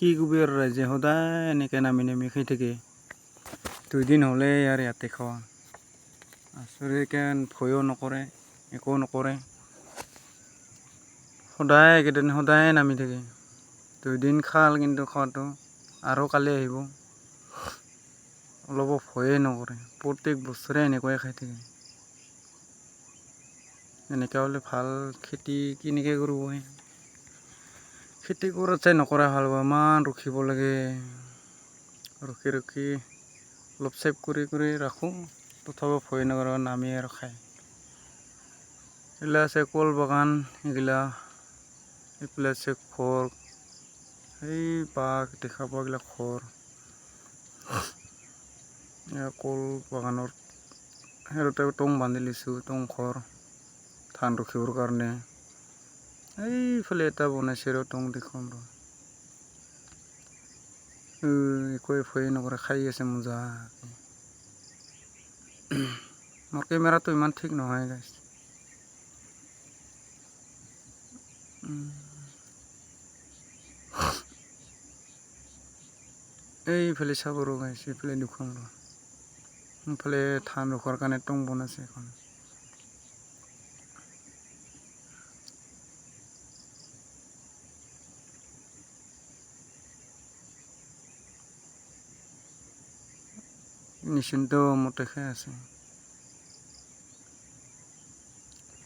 কি কবি আৰু ৰাইজে সদায় এনেকৈ নামি নামি খাই থাকে। 2 দিন হ'লে আৰু ইয়াতে খোৱা আচৰিকে ভয়ো নকৰে, একো নকৰে। সদায় এইকেইদিন সদায় নামি থাকে। 2 দিন খাল, কিন্তু খোৱাটো আৰু কালি আহিব। অলপো ভয়ে নকৰে। প্ৰত্যেক বছৰে এনেকুৱাই খাই থাকে। এনেকৈ হ'লে ভাল খেতি কেনেকৈ কৰিব? খেতি কৰাত নকৰা ভাল হ'ব। ইমান ৰখিব লাগে, ৰখি অলপ ছেভ কৰি ৰাখোঁ, তথাপিও ভয় নকৰে, নামি আৰু খায়। এইগিলা আছে কল বাগান, এইফালে আছে ঘৰ, সেই বাঘ দেখা পোৱা এইগিলা ঘৰ। কল বাগানৰ হেৰতে টং বান্ধি লৈছোঁ, টং ঘৰ ধান ৰখিবৰ কাৰণে। এইফালে এটা বনাইছে আৰু টং দেখোন একোৱে ভয়ে নকৰে, খাই আছে মজাকে। মোৰ কেমেৰাটো ইমান ঠিক নহয় গাইছ। এইফালে চাব ৰ গাইছ, এইফালে দেখুৱাম ৰ। এইফালে ধান ৰখাৰ কাৰণে টং বনাইছে এখন। মেচিনটো মতে খাই আছে।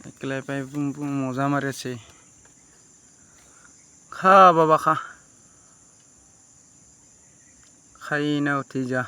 একেলাই পাই মজা মাৰি আছে। খা বাবা খা, খাই না উঠি যা।